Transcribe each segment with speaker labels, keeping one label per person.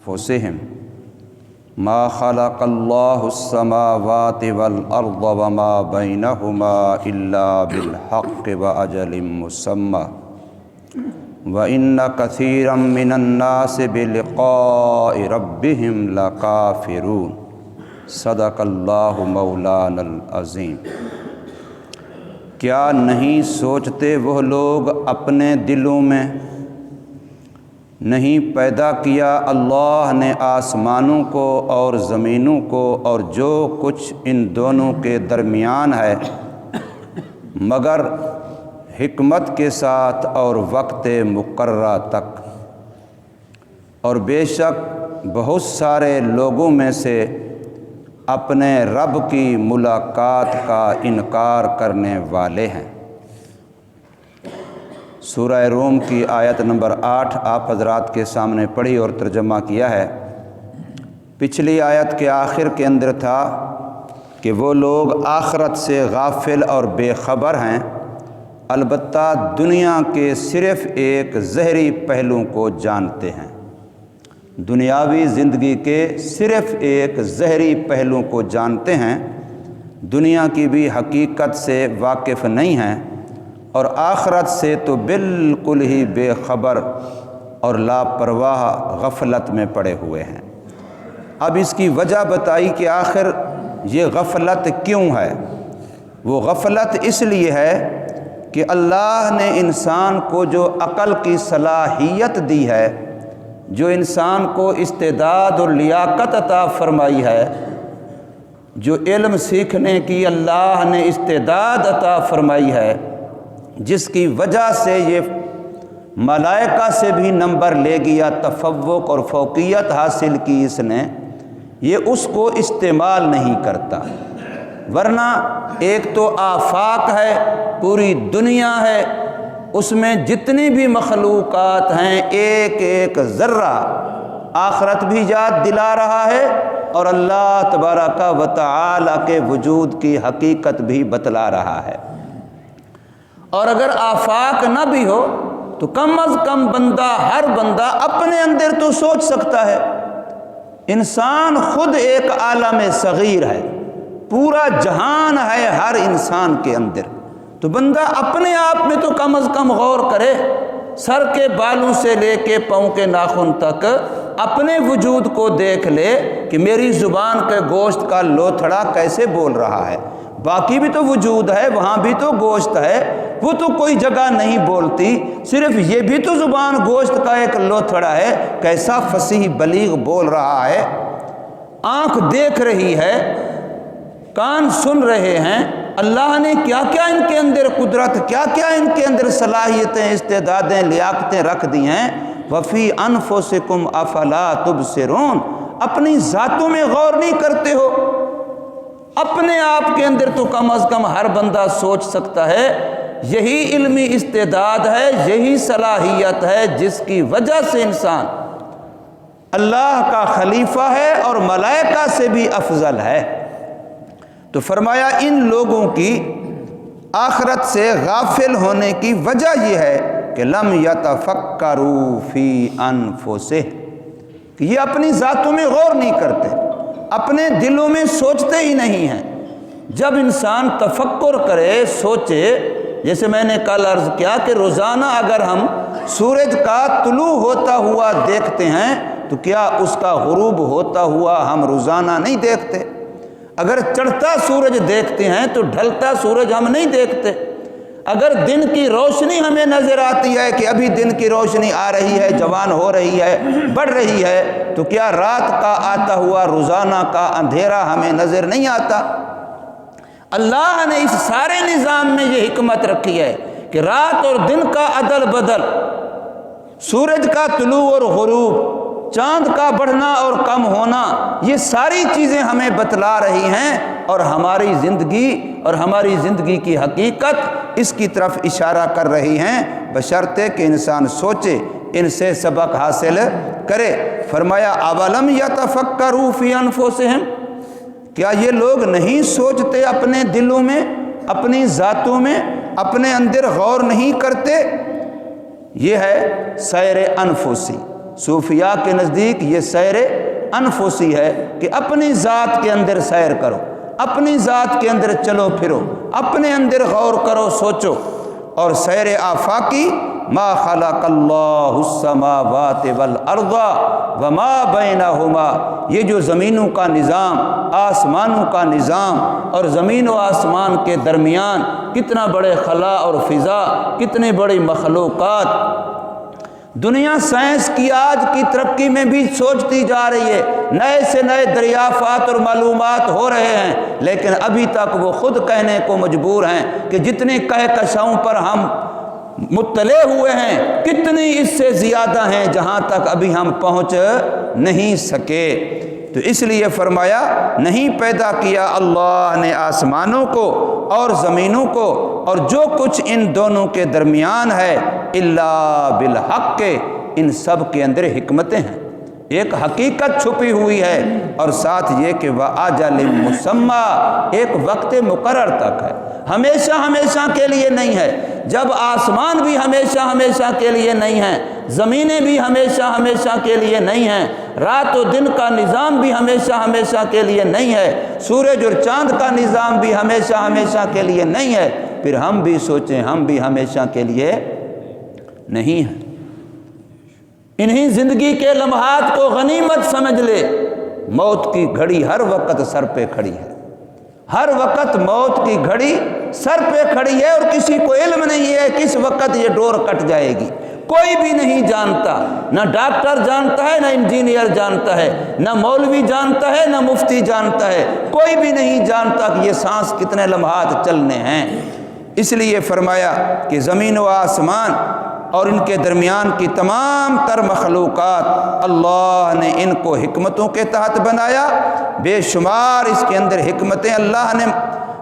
Speaker 1: انفسہم ما خلق اللہ السماوات والارض وما بینہما الا بالحق واجل مسمى وان کثیرا من الناس بلقاء ربہم لکافرون صدق اللہ مولانا العظیم۔ کیا نہیں سوچتے وہ لوگ اپنے دلوں میں، نہیں پیدا کیا اللہ نے آسمانوں کو اور زمینوں کو اور جو کچھ ان دونوں کے درمیان ہے، مگر حکمت کے ساتھ اور وقت مقررہ تک، اور بے شک بہت سارے لوگوں میں سے اپنے رب کی ملاقات کا انکار کرنے والے ہیں۔ سورہ روم کی آیت نمبر 8 آپ حضرات کے سامنے پڑھی اور ترجمہ کیا ہے۔ پچھلی آیت کے آخر کے اندر تھا کہ وہ لوگ آخرت سے غافل اور بے خبر ہیں، البتہ دنیا کے صرف ایک ظاہری پہلو کو جانتے ہیں، دنیاوی زندگی کے صرف ایک ظاہری پہلو کو جانتے ہیں، دنیا کی بھی حقیقت سے واقف نہیں ہیں، اور آخرت سے تو بالکل ہی بے خبر اور لاپرواہ غفلت میں پڑے ہوئے ہیں۔ اب اس کی وجہ بتائی کہ آخر یہ غفلت کیوں ہے۔ وہ غفلت اس لیے ہے کہ اللہ نے انسان کو جو عقل کی صلاحیت دی ہے، جو انسان کو استعداد اور لیاقت عطا فرمائی ہے، جو علم سیکھنے کی اللہ نے استعداد عطا فرمائی ہے، جس کی وجہ سے یہ ملائکہ سے بھی نمبر لے گیا، تفوق اور فوقیت حاصل کی اس نے، یہ اس کو استعمال نہیں کرتا۔ ورنہ ایک تو آفاق ہے، پوری دنیا ہے، اس میں جتنی بھی مخلوقات ہیں ایک ایک ذرہ آخرت بھی یاد دلا رہا ہے اور اللہ تبارک و تعالی کے وجود کی حقیقت بھی بتلا رہا ہے۔ اور اگر آفاق نہ بھی ہو تو کم از کم بندہ، ہر بندہ اپنے اندر تو سوچ سکتا ہے۔ انسان خود ایک عالم صغیر ہے، پورا جہان ہے ہر انسان کے اندر، تو بندہ اپنے آپ میں تو کم از کم غور کرے، سر کے بالوں سے لے کے پاؤں کے ناخن تک اپنے وجود کو دیکھ لے کہ میری زبان کے گوشت کا لوتھڑا کیسے بول رہا ہے۔ باقی بھی تو وجود ہے، وہاں بھی تو گوشت ہے، وہ تو کوئی جگہ نہیں بولتی، صرف یہ بھی تو زبان گوشت کا ایک لوتھڑا ہے، کیسا فصیح بلیغ بول رہا ہے۔ آنکھ دیکھ رہی ہے، کان سن رہے ہیں، اللہ نے کیا کیا ان کے اندر قدرت، کیا کیا ان کے اندر صلاحیتیں، استعدادیں، لیاقتیں رکھ دی ہیں۔ وفی انفسکم افلا تبصرون، اپنی ذاتوں میں غور نہیں کرتے ہو؟ اپنے آپ کے اندر تو کم از کم ہر بندہ سوچ سکتا ہے، یہی علمی استعداد ہے، یہی صلاحیت ہے جس کی وجہ سے انسان اللہ کا خلیفہ ہے اور ملائکہ سے بھی افضل ہے۔ تو فرمایا ان لوگوں کی آخرت سے غافل ہونے کی وجہ یہ ہے کہ لم یتفکروا فی انفسہم، کہ یہ اپنی ذاتوں میں غور نہیں کرتے، اپنے دلوں میں سوچتے ہی نہیں ہیں۔ جب انسان تفکر کرے، سوچے، جیسے میں نے کل عرض کیا کہ روزانہ اگر ہم سورج کا طلوع ہوتا ہوا دیکھتے ہیں تو کیا اس کا غروب ہوتا ہوا ہم روزانہ نہیں دیکھتے؟ اگر چڑھتا سورج دیکھتے ہیں تو ڈھلتا سورج ہم نہیں دیکھتے۔ اگر دن کی روشنی ہمیں نظر آتی ہے کہ ابھی دن کی روشنی آ رہی ہے، جوان ہو رہی ہے، بڑھ رہی ہے، تو کیا رات کا آتا ہوا روزانہ کا اندھیرا ہمیں نظر نہیں آتا؟ اللہ نے اس سارے نظام میں یہ حکمت رکھی ہے کہ رات اور دن کا عدل بدل، سورج کا طلوع اور غروب، چاند کا بڑھنا اور کم ہونا، یہ ساری چیزیں ہمیں بتلا رہی ہیں اور ہماری زندگی اور ہماری زندگی کی حقیقت اس کی طرف اشارہ کر رہی ہیں، بشرطے کہ انسان سوچے، ان سے سبق حاصل کرے۔ فرمایا اولم یتفکروا فی انفسہم، کیا یہ لوگ نہیں سوچتے اپنے دلوں میں، اپنی ذاتوں میں، اپنے اندر غور نہیں کرتے؟ یہ ہے سیر انفسی، صوفیاء کے نزدیک یہ سیر انفسی ہے کہ اپنی ذات کے اندر سیر کرو، اپنی ذات کے اندر چلو پھرو، اپنے اندر غور کرو سوچو۔ اور سیر آفاقی ما خلق اللہ السماوات والارض وما بینہما، یہ جو زمینوں کا نظام، آسمانوں کا نظام اور زمین و آسمان کے درمیان کتنا بڑے خلا اور فضا، کتنے بڑی مخلوقات، دنیا سائنس کی آج کی ترقی میں بھی سوچتی جا رہی ہے، نئے سے نئے دریافات اور معلومات ہو رہے ہیں، لیکن ابھی تک وہ خود کہنے کو مجبور ہیں کہ جتنے کہکشاؤں پر ہم مطلع ہوئے ہیں کتنی اس سے زیادہ ہیں جہاں تک ابھی ہم پہنچ نہیں سکے۔ تو اس لیے فرمایا نہیں پیدا کیا اللہ نے آسمانوں کو اور زمینوں کو اور جو کچھ ان دونوں کے درمیان ہے الا بالحق، ان سب کے اندر حکمتیں ہیں، ایک حقیقت چھپی ہوئی ہے، اور ساتھ یہ کہ وَأَجَلٍ مُّسَمَّى، ایک وقت مقرر تک ہے، ہمیشہ ہمیشہ کے لیے نہیں ہے۔ جب آسمان بھی ہمیشہ ہمیشہ کے لیے نہیں ہے، زمینیں بھی ہمیشہ ہمیشہ کے لیے نہیں ہیں، رات و دن کا نظام بھی ہمیشہ ہمیشہ کے لیے نہیں ہے، سورج اور چاند کا نظام بھی ہمیشہ ہمیشہ کے لیے نہیں ہے، پھر ہم بھی سوچیں ہم بھی ہمیشہ کے لیے نہیں ہیں۔ انہی زندگی کے لمحات کو غنیمت سمجھ لے، موت کی گھڑی ہر وقت سر پہ کھڑی ہے، ہر وقت موت کی گھڑی سر پہ کھڑی ہے، اور کسی کو علم نہیں ہے کس وقت یہ ڈور کٹ جائے گی، کوئی بھی نہیں جانتا، نہ ڈاکٹر جانتا ہے، نہ انجینئر جانتا ہے، نہ مولوی جانتا ہے، نہ مفتی جانتا ہے، کوئی بھی نہیں جانتا کہ یہ سانس کتنے لمحات چلنے ہیں۔ اس لیے فرمایا کہ زمین و آسمان اور ان کے درمیان کی تمام تر مخلوقات اللہ نے ان کو حکمتوں کے تحت بنایا، بے شمار اس کے اندر حکمتیں اللہ نے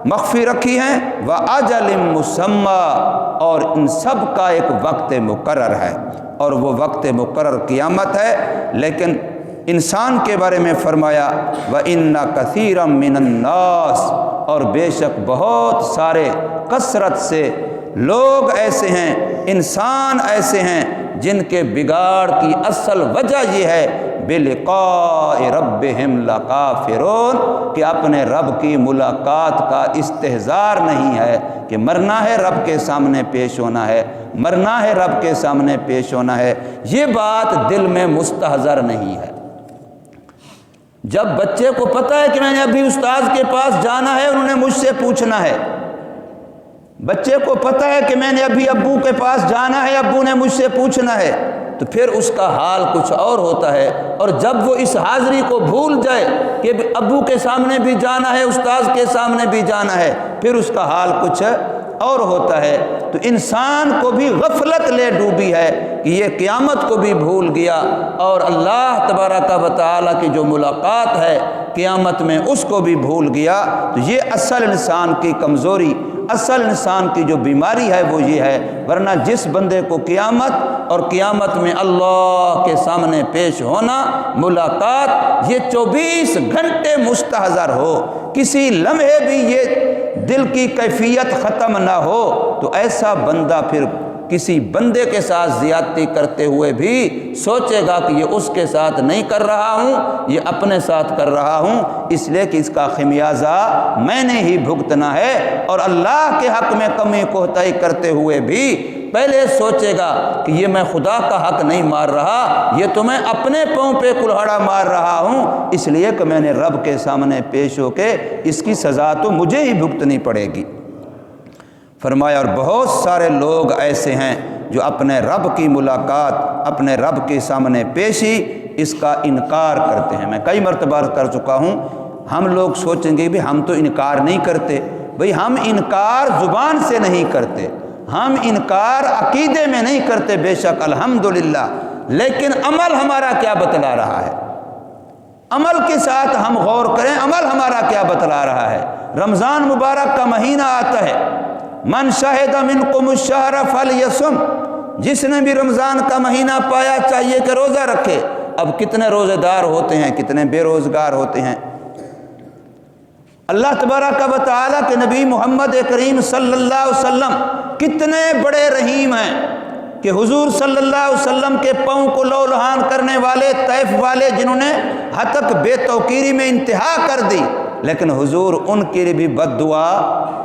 Speaker 1: مخفی رکھی ہیں، وَأَجَلٍ مُّسَمَّى، اور ان سب کا ایک وقت مقرر ہے، اور وہ وقت مقرر قیامت ہے۔ لیکن انسان کے بارے میں فرمایا وَإِنَّ كَثِيرًا مِّنَ النَّاسِ، اور بے شک بہت سارے کثرت سے لوگ ایسے ہیں، انسان ایسے ہیں جن کے بگاڑ کی اصل وجہ یہ ہے بِلِقَاءِ رَبِّهِمْ لَكَافِرُونَ، کہ اپنے رب کی ملاقات کا استحضار نہیں ہے، کہ مرنا ہے رب کے سامنے پیش ہونا ہے، مرنا ہے رب کے سامنے پیش ہونا ہے، یہ بات دل میں مستحضر نہیں ہے۔ جب بچے کو پتہ ہے کہ میں نے ابھی استاذ کے پاس جانا ہے، انہوں نے مجھ سے پوچھنا ہے، بچے کو پتہ ہے کہ میں نے ابھی ابو کے پاس جانا ہے، ابو نے مجھ سے پوچھنا ہے، تو پھر اس کا حال کچھ اور ہوتا ہے۔ اور جب وہ اس حاضری کو بھول جائے کہ ابو کے سامنے بھی جانا ہے، استاذ کے سامنے بھی جانا ہے، پھر اس کا حال کچھ اور ہوتا ہے۔ تو انسان کو بھی غفلت لے ڈوبی ہے کہ یہ قیامت کو بھی بھول گیا، اور اللہ تبارک و تعالیٰ کی جو ملاقات ہے قیامت میں اس کو بھی بھول گیا۔ تو یہ اصل انسان کی کمزوری، اصل انسان کی جو بیماری ہے وہ یہ ہے۔ ورنہ جس بندے کو قیامت اور قیامت میں اللہ کے سامنے پیش ہونا، ملاقات، یہ 24 گھنٹے مستحضر ہو، کسی لمحے بھی یہ دل کی کیفیت ختم نہ ہو، تو ایسا بندہ پھر کسی بندے کے ساتھ زیادتی کرتے ہوئے بھی سوچے گا کہ یہ اس کے ساتھ نہیں کر رہا ہوں، یہ اپنے ساتھ کر رہا ہوں، اس لیے کہ اس کا خمیازہ میں نے ہی بھگتنا ہے۔ اور اللہ کے حق میں کمی کوتاہی کرتے ہوئے بھی پہلے سوچے گا کہ یہ میں خدا کا حق نہیں مار رہا، یہ تو میں اپنے پاؤں پہ کلہاڑا مار رہا ہوں، اس لیے کہ میں نے رب کے سامنے پیش ہو کے اس کی سزا تو مجھے ہی بھگتنی پڑے گی۔ فرمایا اور بہت سارے لوگ ایسے ہیں جو اپنے رب کی ملاقات، اپنے رب کے سامنے پیشی، اس کا انکار کرتے ہیں۔ میں کئی مرتبہ کر چکا ہوں، ہم لوگ سوچیں گے بھی ہم تو انکار نہیں کرتے، بھئی ہم انکار زبان سے نہیں کرتے، ہم انکار عقیدے میں نہیں کرتے، بے شک الحمدللہ، لیکن عمل ہمارا کیا بتلا رہا ہے؟ عمل کے ساتھ ہم غور کریں، عمل ہمارا کیا بتلا رہا ہے؟ رمضان مبارک کا مہینہ آتا ہے، من شہد منکم الشہر فلیصم، جس نے بھی رمضان کا مہینہ پایا چاہیے کہ روزہ رکھے۔ اب کتنے روزے دار ہوتے ہیں، کتنے بے روزگار ہوتے ہیں۔ اللہ تبارک و تعالیٰ کے نبی محمد کریم صلی اللہ علیہ وسلم کتنے بڑے رحیم ہیں کہ حضور صلی اللہ علیہ وسلم کے پاؤں کو لو لہان کرنے والے طیف والے جنہوں نے ہتک بے توقیری میں انتہا کر دی، لیکن حضور ان کے لیے بھی بد دعا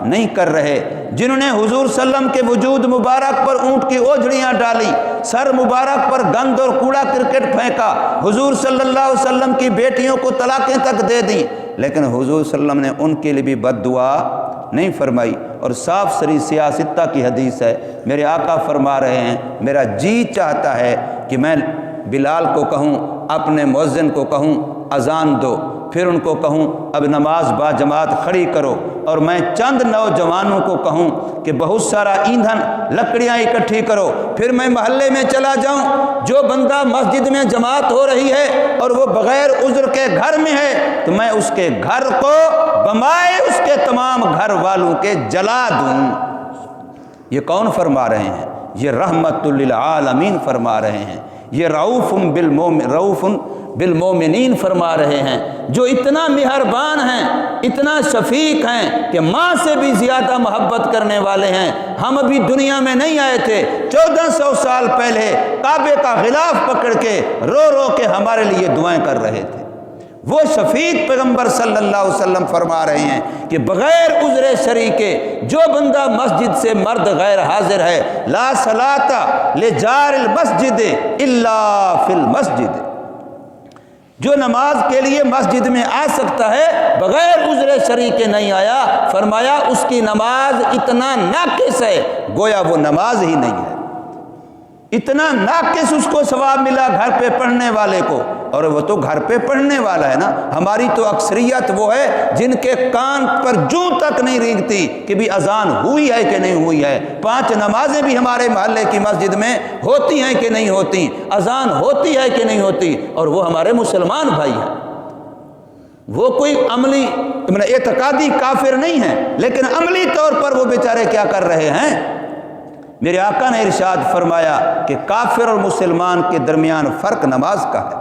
Speaker 1: نہیں کر رہے۔ جنہوں نے حضور صلی اللہ علیہ وسلم کے وجود مبارک پر اونٹ کی اوجھڑیاں ڈالی، سر مبارک پر گند اور کوڑا کرکٹ پھینکا، حضور صلی اللہ علیہ وسلم کی بیٹیوں کو طلاقیں تک دے دیں، لیکن حضور صلی اللہ علیہ وسلم نے ان کے لیے بھی بد دعا نہیں فرمائی۔ اور صاف سری سیاستہ کی حدیث ہے، میرے آقا فرما رہے ہیں میرا جی چاہتا ہے کہ میں بلال کو کہوں، اپنے مؤذن کو کہوں اذان دو، پھر ان کو کہوں اب نماز با جماعت کھڑی کرو، اور میں چند نوجوانوں کو کہوں کہ بہت سارا ایندھن لکڑیاں اکٹھی کرو، پھر میں محلے میں چلا جاؤں، جو بندہ مسجد میں جماعت ہو رہی ہے اور وہ بغیر عذر کے گھر میں ہے تو میں اس کے گھر کو بمائے اس کے تمام گھر والوں کے جلا دوں۔ یہ کون فرما رہے ہیں؟ یہ رحمت للعالمین فرما رہے ہیں، یہ رؤوف بالمومنین فرما رہے ہیں، جو اتنا مہربان ہیں، اتنا شفیق ہیں کہ ماں سے بھی زیادہ محبت کرنے والے ہیں۔ ہم ابھی دنیا میں نہیں آئے تھے، 1400 سال پہلے کعبے کا غلاف پکڑ کے رو رو کے ہمارے لیے دعائیں کر رہے تھے۔ وہ شفیق پیغمبر صلی اللہ علیہ وسلم فرما رہے ہیں کہ بغیر عذر شرعی کے جو بندہ مسجد سے مرد غیر حاضر ہے، لا صلاۃ لجار المسجد الا فی المسجد، جو نماز کے لیے مسجد میں آ سکتا ہے بغیر عذر شرعی کے نہیں آیا، فرمایا اس کی نماز اتنا ناقص ہے گویا وہ نماز ہی نہیں ہے۔ اتنا ناقص اس کو ثواب ملا گھر پہ پڑھنے والے کو، اور وہ تو گھر پہ پڑھنے والا ہے نا۔ ہماری تو اکثریت وہ ہے جن کے کان پر جوں تک نہیں رینگتی کہ بھی اذان ہوئی ہے کہ نہیں ہوئی ہے، 5 نمازیں بھی ہمارے محلے کی مسجد میں ہوتی ہیں کہ نہیں ہوتی، اذان ہوتی ہے کہ نہیں ہوتی، اور وہ ہمارے مسلمان بھائی ہیں۔ وہ کوئی عملی اعتقادی کافر نہیں ہیں، لیکن عملی طور پر وہ بیچارے کیا کر رہے ہیں؟ میرے آقا نے ارشاد فرمایا کہ کافر اور مسلمان کے درمیان فرق نماز کا ہے۔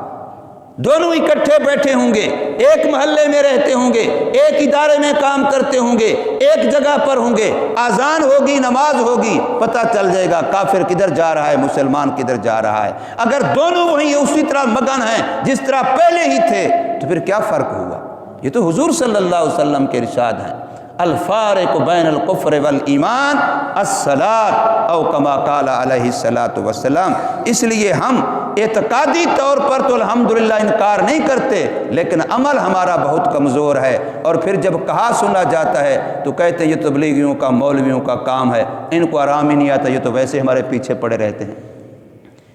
Speaker 1: دونوں اکٹھے بیٹھے ہوں گے، ایک محلے میں رہتے ہوں گے، ایک ادارے میں کام کرتے ہوں گے، ایک جگہ پر ہوں گے، اذان ہوگی نماز ہوگی، پتہ چل جائے گا کافر کدھر جا رہا ہے مسلمان کدھر جا رہا ہے۔ اگر دونوں وہیں اسی طرح مگن ہیں جس طرح پہلے ہی تھے تو پھر کیا فرق ہوا؟ یہ تو حضور صلی اللہ علیہ وسلم کے ارشاد ہیں، الفارق بین الکفر والایمان الصلاۃ او کما قال علیہ الصلاۃ والسلام۔ اس لیے ہم اعتقادی طور پر تو الحمدللہ انکار نہیں کرتے، لیکن عمل ہمارا بہت کمزور ہے، اور پھر جب کہا سنا جاتا ہے تو کہتے ہیں یہ تبلیغیوں کا مولویوں کا کام ہے، ان کو آرام ہی نہیں آتا، یہ تو ویسے ہمارے پیچھے پڑے رہتے ہیں۔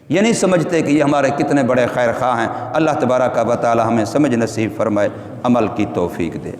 Speaker 1: یہ نہیں سمجھتے کہ یہ ہمارے کتنے بڑے خیر خواہ ہیں۔ اللہ تبارک و تعالی ہمیں سمجھ نصیب فرمائے، عمل کی توفیق دے۔